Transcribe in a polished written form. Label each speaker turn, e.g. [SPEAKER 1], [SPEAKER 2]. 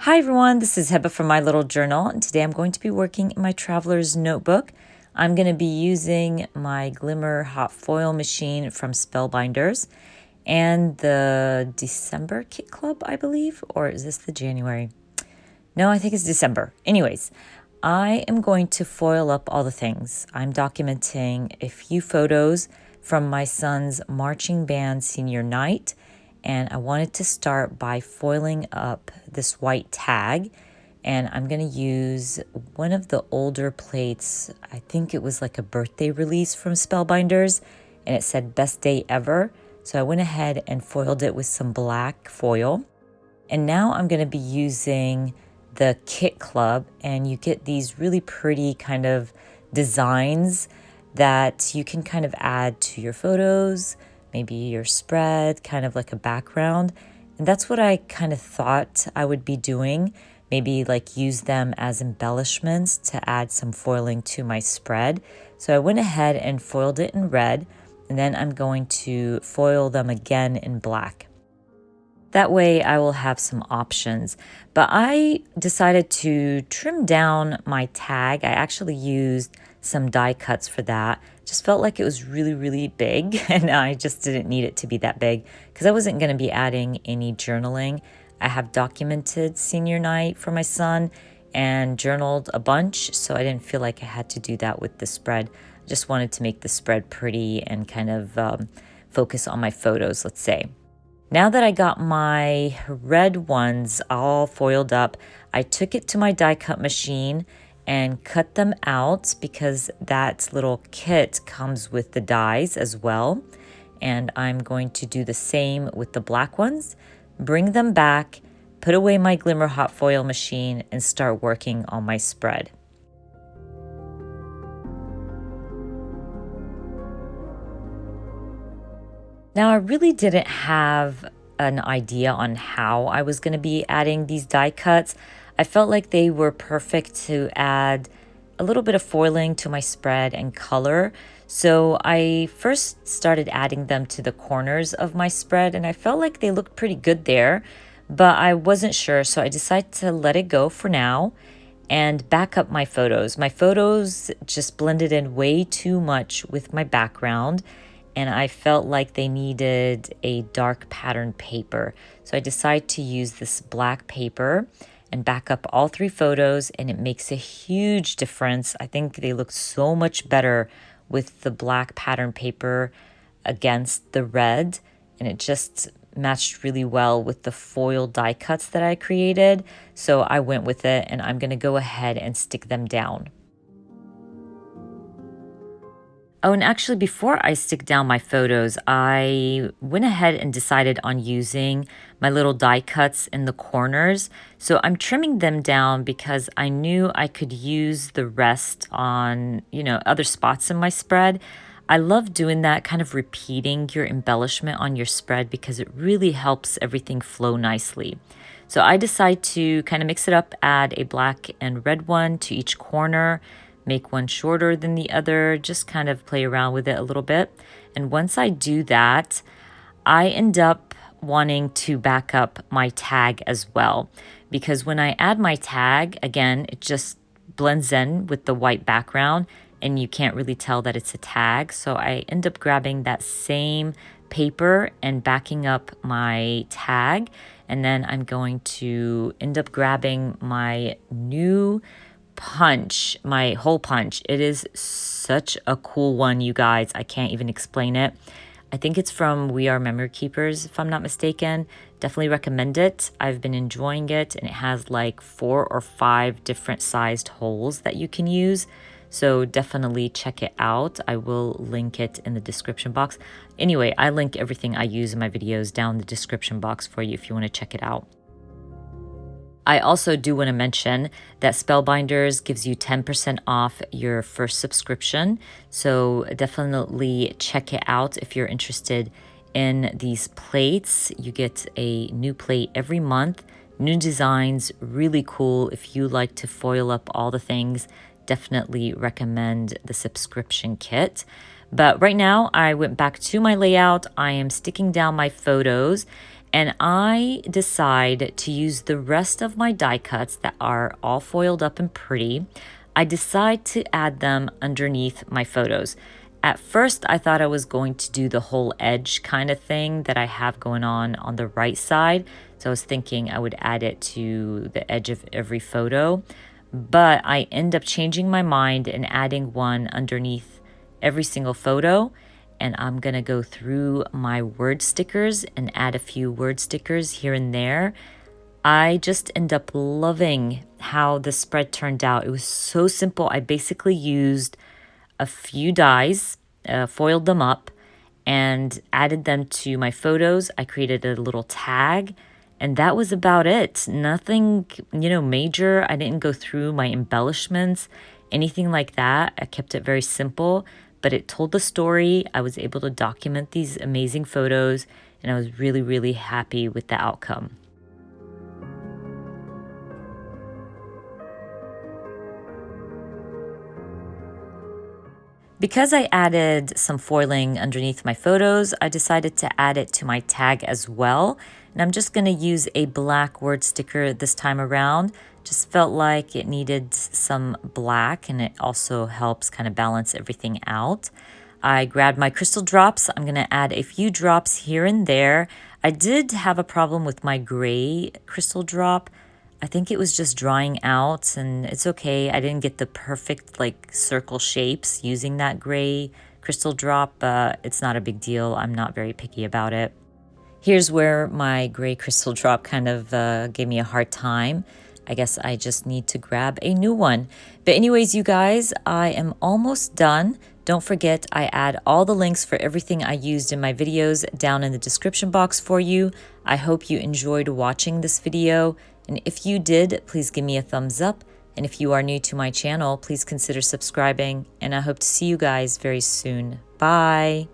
[SPEAKER 1] Hi everyone, this is Heba from My Little Journal, and today I'm going to be working in my traveler's notebook. I'm going to be using my Glimmer hot foil machine from Spellbinders and the December Kit Club, I believe, or is this the January? No, I think it's December. Anyways, I am going to foil up all the things. I'm documenting a few photos from my son's marching band senior night, and I wanted to start by foiling up this white tag, and I'm going to use one of the older plates. I think it was like a birthday release from Spellbinders, and it said best day ever. So I went ahead and foiled it with some black foil. And now I'm going to be using the Kit Club, and you get these really pretty kind of designs that you can kind of add to your photos, maybe your spread, kind of like a background. And that's what I kind of thought I would be doing. Maybe like use them as embellishments to add some foiling to my spread. So I went ahead and foiled it in red, and then I'm going to foil them again in black. That way I will have some options. But I decided to trim down my tag. I actually used some die cuts for that. Just felt like it was really big, and I just didn't need it to be that big because I wasn't going to be adding any journaling. I have documented senior night for my son and journaled a bunch, so I didn't feel like I had to do that with the spread. I just wanted to make the spread pretty and kind of focus on my photos, let's say. Now that I got my red ones all foiled up, I took it to my die cut machine and cut them out because that little kit comes with the dies as well. And I'm going to do the same with the black ones, bring them back, put away my Glimmer hot foil machine, and start working on my spread. Now, I really didn't have an idea on how I was going to be adding these die cuts. I felt like they were perfect to add a little bit of foiling to my spread and color. So I first started adding them to the corners of my spread, and I felt like they looked pretty good there, but I wasn't sure. So I decided to let it go for now and back up my photos. My photos just blended in way too much with my background, and I felt like they needed a dark pattern paper. So I decided to use this black paper and back up all three photos, and it makes a huge difference. I think they look so much better with the black pattern paper against the red, and it just matched really well with the foil die cuts that I created. So I went with it, and I'm gonna go ahead and stick them down. Oh, and actually, before I stick down my photos, I went ahead and decided on using my little die cuts in the corners. So I'm trimming them down because I knew I could use the rest on, other spots in my spread. I love doing that, kind of repeating your embellishment on your spread because it really helps everything flow nicely. So I decide to kind of mix it up, add a black and red one to each corner, make one shorter than the other, just kind of play around with it a little bit. And once I do that, I end up wanting to back up my tag as well, because when I add my tag, again, it just blends in with the white background and you can't really tell that it's a tag. So I end up grabbing that same paper and backing up my tag. And then I'm going to end up grabbing my new punch, my hole punch. It is such a cool one, you guys. I can't even explain it. I think it's from We Are Memory Keepers, if I'm not mistaken. Definitely recommend it. I've been enjoying it, and it has like 4 or 5 different sized holes that you can use. So definitely check it out. I will link it in the description box. Anyway, I link everything I use in my videos down in the description box for you if you want to check it out. I also do want to mention that Spellbinders gives you 10% off your first subscription. So definitely check it out if you're interested in these plates. You get a new plate every month, new designs, really cool. If you like to foil up all the things, definitely recommend the subscription kit. But right now I went back to my layout. I am sticking down my photos. And I decide to use the rest of my die cuts that are all foiled up and pretty. I decide to add them underneath my photos. At first, I thought I was going to do the whole edge kind of thing that I have going on the right side. So I was thinking I would add it to the edge of every photo. But I end up changing my mind and adding one underneath every single photo. And I'm gonna go through my word stickers and add a few word stickers here and there. I just end up loving how the spread turned out. It was so simple. I basically used a few dies, foiled them up, and added them to my photos. I created a little tag, and that was about it. Nothing, major. I didn't go through my embellishments, anything like that. I kept it very simple, but it told the story. I was able to document these amazing photos, and I was really, really happy with the outcome. Because I added some foiling underneath my photos, I decided to add it to my tag as well. And I'm just going to use a black word sticker this time around. Just felt like it needed some black, and it also helps kind of balance everything out. I grabbed my crystal drops. I'm going to add a few drops here and there. I did have a problem with my gray crystal drop. I think it was just drying out, and it's okay. I didn't get the perfect circle shapes using that gray crystal drop, but it's not a big deal. I'm not very picky about it. Here's where my gray crystal drop kind of gave me a hard time. I guess I just need to grab a new one. But anyways, you guys, I am almost done. Don't forget, I add all the links for everything I used in my videos down in the description box for you. I hope you enjoyed watching this video. And if you did, please give me a thumbs up. And if you are new to my channel, please consider subscribing. And I hope to see you guys very soon. Bye.